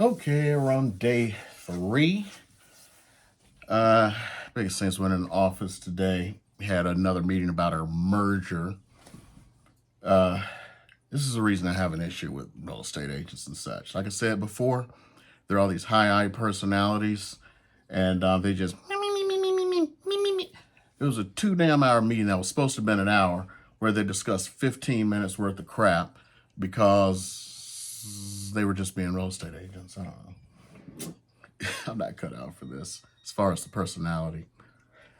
Okay, we're on day 3. Biggest things went in the office today. We had another meeting about our merger. This is the reason I have an issue with real estate agents and such. Like I said before, there are all these high-eye personalities, and they just me, me, me, me, me, me, me, me, me. It was a 2 damn hour meeting that was supposed to have been an hour, where they discussed 15 minutes worth of crap because they were just being real estate agents. I don't know. I'm not cut out for this as far as the personality.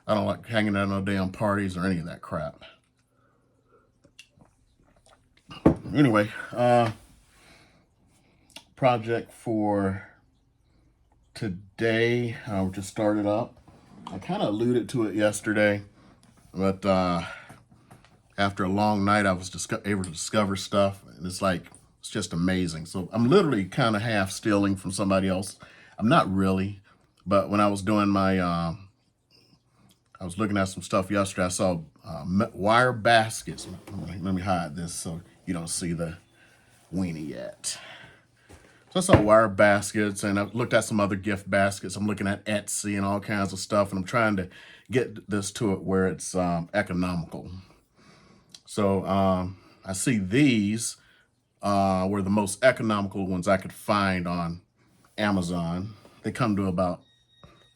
I don't like hanging out at no damn parties or any of that crap. Anyway, project for today, we just started up. I kind of alluded to it yesterday, but after a long night, I was able to discover stuff, and it's just amazing. So I'm literally kind of half stealing from somebody else. I'm not really, but when I was doing my, I was looking at some stuff yesterday. I saw wire baskets. Let me hide this so you don't see the weenie yet. So I saw wire baskets, and I looked at some other gift baskets. I'm looking at Etsy and all kinds of stuff, and I'm trying to get this to it where it's economical. So I see these were the most economical ones I could find on Amazon. They come to about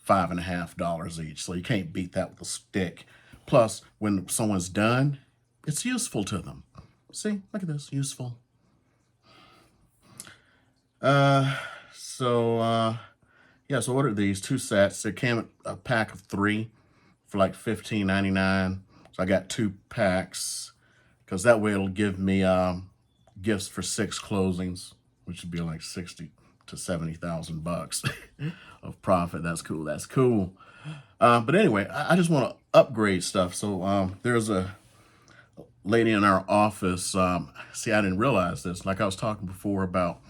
$5.50 each, so you can't beat that with a stick. Plus, when someone's done, it's useful to them. See, look at this, useful. Yeah, so I ordered these 2 sets. They came a pack of 3 for like $15.99. So I got 2 packs because that way it'll give me gifts for 6 closings, which would be like 60 to 70,000 bucks of profit. That's cool. That's cool. But anyway, I just want to upgrade stuff. So there's a lady in our office. See, I didn't realize this. Like I was talking before about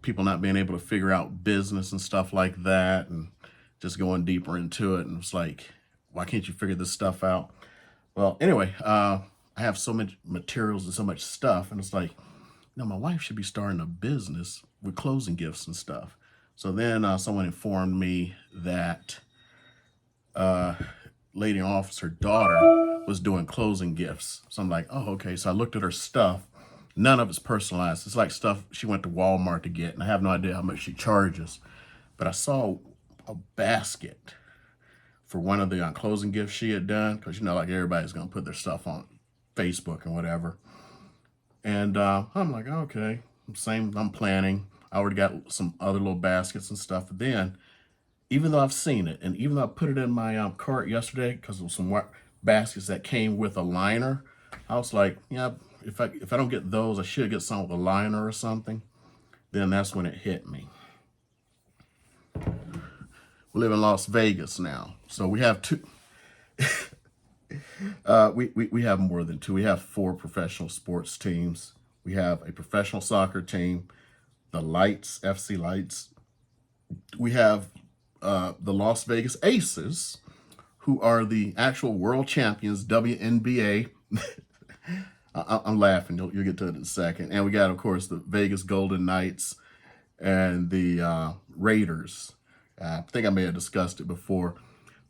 people not being able to figure out business and stuff like that, and just going deeper into it. And it's like, why can't you figure this stuff out? Well, anyway, I have so much materials and so much stuff, and it's like, my wife should be starting a business with closing gifts and stuff. So then someone informed me that lady in office, her daughter, was doing closing gifts. So I'm like, oh, okay. So I looked at her stuff. None of it's personalized. It's like stuff she went to Walmart to get, and I have no idea how much she charges. But I saw a basket for one of the closing gifts she had done, because like everybody's gonna put their stuff on Facebook and whatever. And I'm like, okay, I'm planning. I already got some other little baskets and stuff. But then, even though I've seen it, and even though I put it in my cart yesterday because of some baskets that came with a liner, I was like, yeah, if I don't get those, I should get some with a liner or something. Then that's when it hit me. We live in Las Vegas now, so we have 2. We have more than 2. We have 4 professional sports teams. We have a professional soccer team, the Lights, FC Lights. We have the Las Vegas Aces, who are the actual world champions, WNBA. I'm laughing. You'll get to it in a second. And we got, of course, the Vegas Golden Knights and the Raiders. I think I may have discussed it before.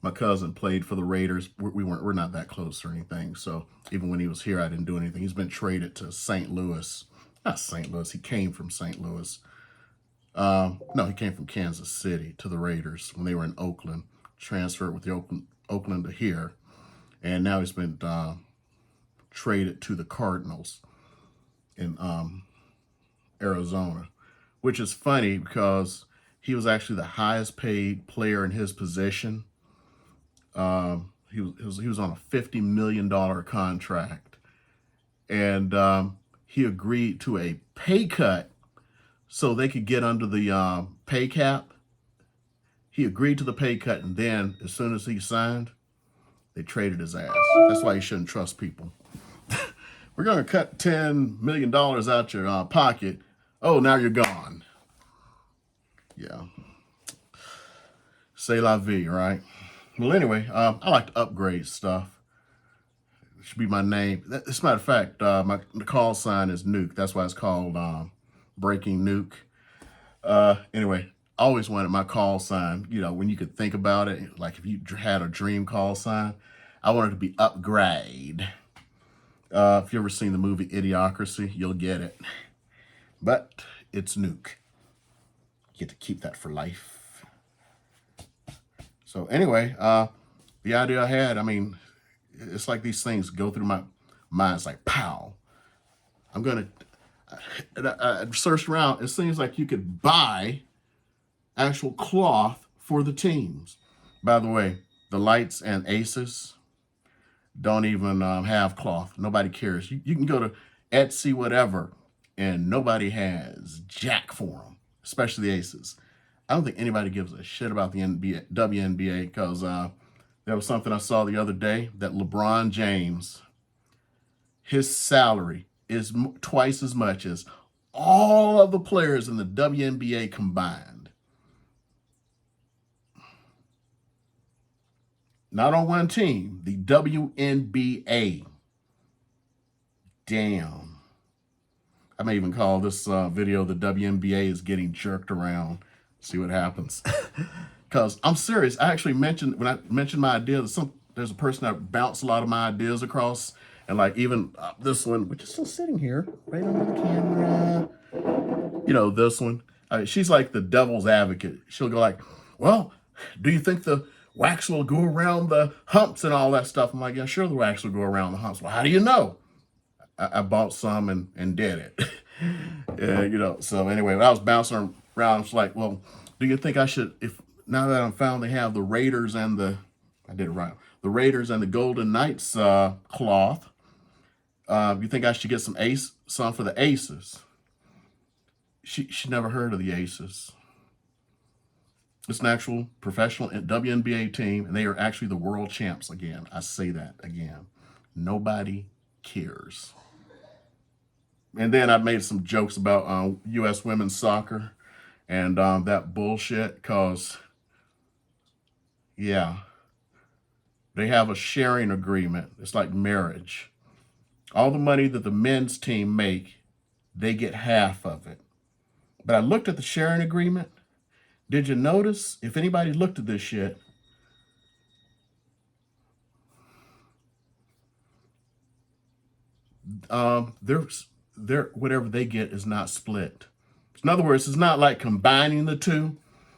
My cousin played for the Raiders. We're not that close or anything. So even when he was here, I didn't do anything. He's been traded to St. Louis. Not St. Louis. He came from St. Louis. No, he came from Kansas City to the Raiders when they were in Oakland. Transferred with the Oakland to here. And now he's been traded to the Cardinals in Arizona, which is funny because he was actually the highest paid player in his position. He was on a $50 million contract, and he agreed to a pay cut so they could get under the pay cap. He agreed to the pay cut, and then as soon as he signed, they traded his ass. That's why you shouldn't trust people. We're going to cut $10 million out your pocket. Oh, now you're gone. Yeah. C'est la vie, right? Well, anyway, I like to upgrade stuff. It should be my name. As a matter of fact, the call sign is Nuke. That's why it's called Breaking Nuke. Anyway, I always wanted my call sign, you know, when you could think about it, like if you had a dream call sign, I wanted it to be Upgrade. If you ever seen the movie Idiocracy, you'll get it. But it's Nuke. You get to keep that for life. So anyway, the idea I had, I mean, it's like these things go through my mind. It's like, pow. I'm going to, I searched around. It seems like you could buy actual cloth for the teams. By the way, the Lights and Aces don't even have cloth. Nobody cares. You can go to Etsy, whatever, and nobody has jack for them, especially the Aces. I don't think anybody gives a shit about the WNBA because there was something I saw the other day that LeBron James, his salary is twice as much as all of the players in the WNBA combined. Not on one team, the WNBA. Damn. I may even call this video the WNBA is getting jerked around. See what happens. Because I'm serious. I actually mentioned, when I mentioned my idea, there's a person that bounced a lot of my ideas across. And like even this one, which is still sitting here, right under the camera. You know, this one. She's like the devil's advocate. She'll go like, well, do you think the wax will go around the humps and all that stuff? I'm like, yeah, sure the wax will go around the humps. Well, how do you know? I bought some and did it. You know, so anyway, when I was bouncing around, I was like, well, do you think I should, if now that I'm found they have the Raiders and I did it right, the Raiders and the Golden Knights cloth, you think I should get some for the Aces? She never heard of the Aces. It's an actual professional WNBA team, and they are actually the world champs again. I say that again. Nobody cares. And then I made some jokes about U.S. women's soccer and that bullshit because, yeah, they have a sharing agreement. It's like marriage. All the money that the men's team make, they get half of it. But I looked at the sharing agreement. Did you notice, if anybody looked at this shit, whatever they get is not split. In other words, it's not like combining the two.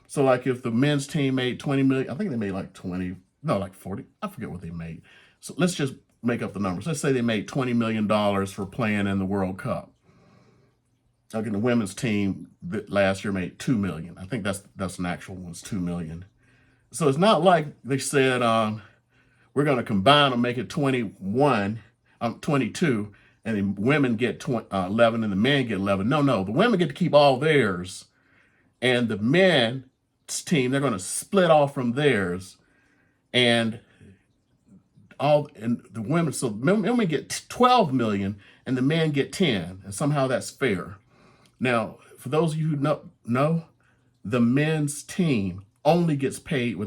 So like if the men's team made 20 million, I think they made like 20, no, like 40. I forget what they made. So let's just make up the numbers. Let's say they made $20 million for playing in the World Cup. Like in the women's team that last year made 2 million. I think that's an actual one, it's 2 million. So it's not like they said, we're going to combine and make it 22, and the women get 11 and the men get 11. No, the women get to keep all theirs, and the men's team, they're going to split off from theirs, and the women, so women get 12 million and the men get 10, and somehow that's fair. Now, for those of you who know, the men's team only gets paid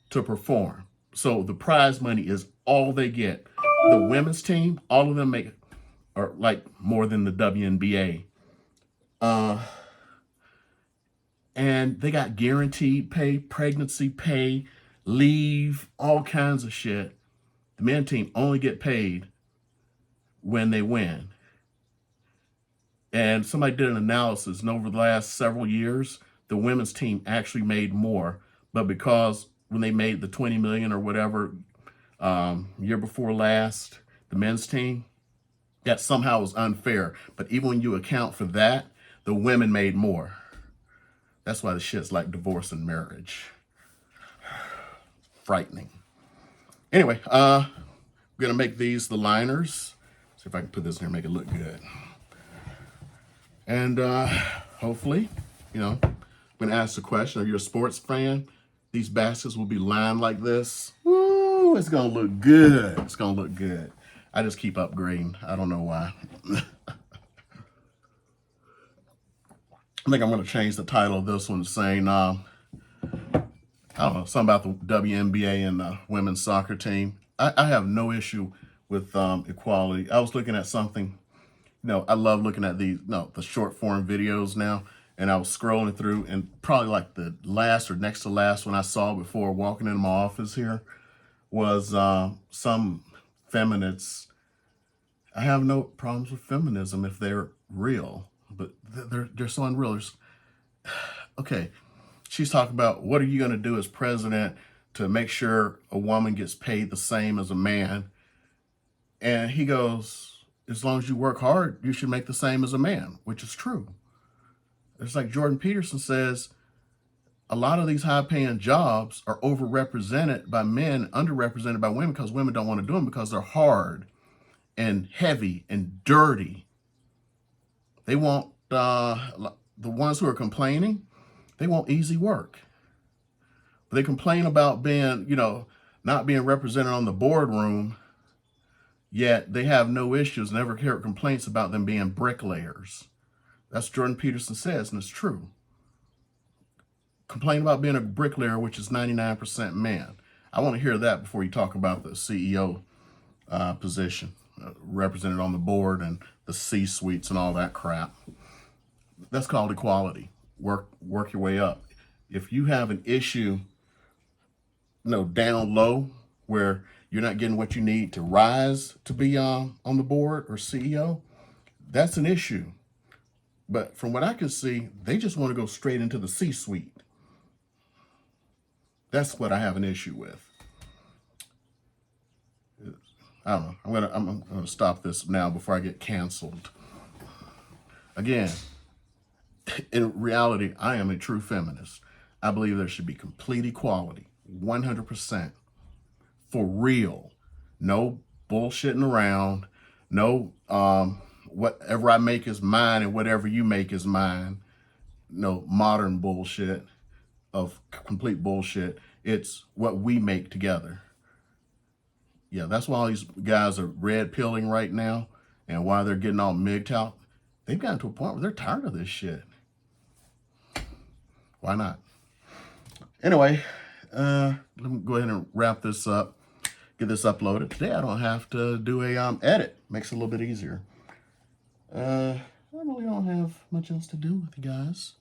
to perform. So the prize money is all they get. The women's team, all of them make or like more than the WNBA. And they got guaranteed pay, pregnancy pay, leave, all kinds of shit. The men's team only get paid when they win. And somebody did an analysis, and over the last several years, the women's team actually made more. But because when they made the 20 million or whatever year before last, the men's team, that somehow was unfair. But even when you account for that, the women made more. That's why the shit's like divorce and marriage. Frightening. Anyway, we're gonna make these the liners. See if I can put this in here and make it look good. And hopefully, I'm gonna ask the question, are you a sports fan? These baskets will be lined like this. Woo, it's gonna look good. It's gonna look good. I just keep upgrading. I don't know why. I think I'm gonna change the title of this one saying, I don't know, something about the WNBA and the women's soccer team. I have no issue with equality. I was looking at something, I love looking at the short form videos now. and I was scrolling through, and probably like the last or next to last one I saw before walking into my office here was some feminists. I have no problems with feminism if they're real, but they're so unreal. Okay, she's talking about what are you going to do as president to make sure a woman gets paid the same as a man, and he goes, as long as you work hard, you should make the same as a man, which is true. It's like Jordan Peterson says, a lot of these high-paying jobs are overrepresented by men, underrepresented by women, because women don't want to do them because they're hard and heavy and dirty. They want the ones who are complaining, they want easy work. They complain about being, not being represented on the boardroom, yet they have no issues, never hear complaints about them being bricklayers. That's what Jordan Peterson says, and it's true. Complain about being a bricklayer, which is 99% man. I want to hear that before you talk about the CEO position, represented on the board and the C-suites and all that crap. That's called equality. Work your way up. If you have an issue, down low, where you're not getting what you need to rise to be on the board or CEO, that's an issue. But from what I can see, they just want to go straight into the C-suite. That's what I have an issue with. I don't know. I'm gonna stop this now before I get canceled. Again, in reality, I am a true feminist. I believe there should be complete equality, 100%, for real. No bullshitting around. No, whatever I make is mine and whatever you make is mine. No modern bullshit of complete bullshit. It's what we make together. Yeah, that's why all these guys are red pilling right now and why they're getting all migged out. They've gotten to a point where they're tired of this shit. Why not? Anyway, let me go ahead and wrap this up, get this uploaded. Today I don't have to do a edit. Makes it a little bit easier. I really don't have much else to do with you guys.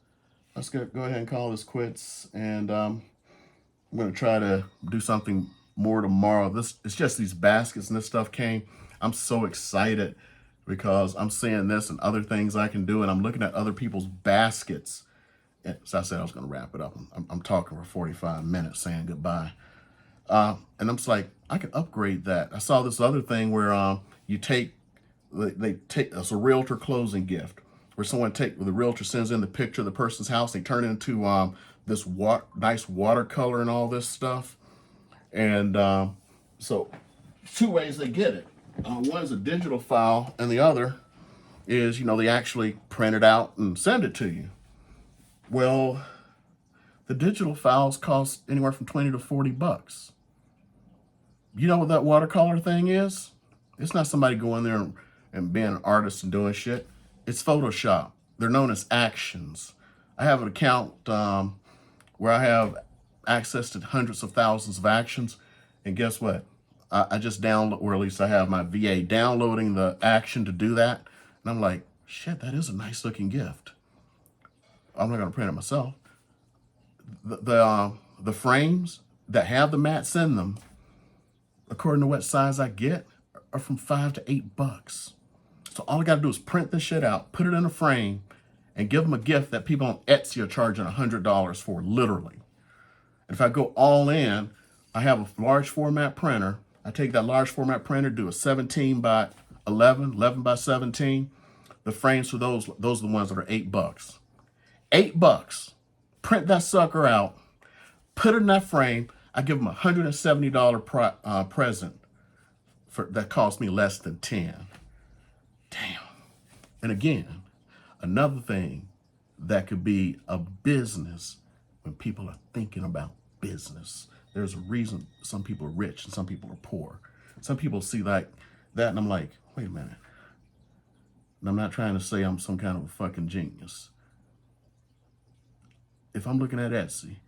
Let's go ahead and call this quits, and I'm going to try to do something more tomorrow. It's just these baskets and this stuff came. I'm so excited because I'm seeing this and other things I can do, and I'm looking at other people's baskets. And so I said I was going to wrap it up. I'm talking for 45 minutes saying goodbye. And I'm just like, I can upgrade that. I saw this other thing where they take, it's a realtor closing gift, where the realtor sends in the picture of the person's house. They turn it into this nice watercolor and all this stuff. And so 2 ways they get it. One is a digital file, and the other is, they actually print it out and send it to you. Well, the digital files cost anywhere from 20 to 40 bucks. You know what that watercolor thing is? It's not somebody going there and being an artist and doing shit. It's Photoshop. They're known as actions. I have an account where I have access to hundreds of thousands of actions. And guess what? I just download, or at least I have my VA downloading the action to do that. And I'm like, shit, that is a nice looking gift. I'm not going to print it myself. The frames that have the mats in them, according to what size I get, are from $5 to $8. So all I got to do is print this shit out, put it in a frame, and give them a gift that people on Etsy are charging $100 for, literally. And if I go all in, I have a large format printer. I take that large format printer, do a 17 by 11, 11 by 17. The frames for those are the ones that are $8. $8. Print that sucker out, put it in that frame. I give them a $170 present that cost me less than 10. Damn. And again, another thing that could be a business when people are thinking about business. There's a reason some people are rich and some people are poor. Some people see like that and I'm like, wait a minute. And I'm not trying to say I'm some kind of a fucking genius. If I'm looking at Etsy,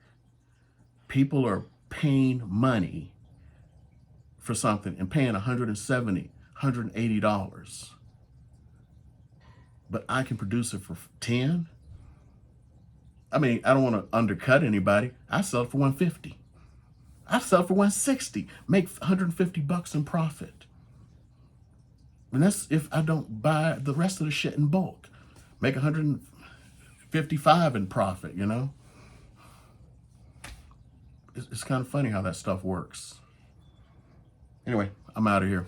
people are paying money for something and paying $170, $180. But I can produce it for 10. I mean, I don't want to undercut anybody. I sell it for 150. I sell it for 160. Make 150 bucks in profit. And that's if I don't buy the rest of the shit in bulk. Make 155 in profit, you know? It's kind of funny how that stuff works. Anyway, I'm out of here.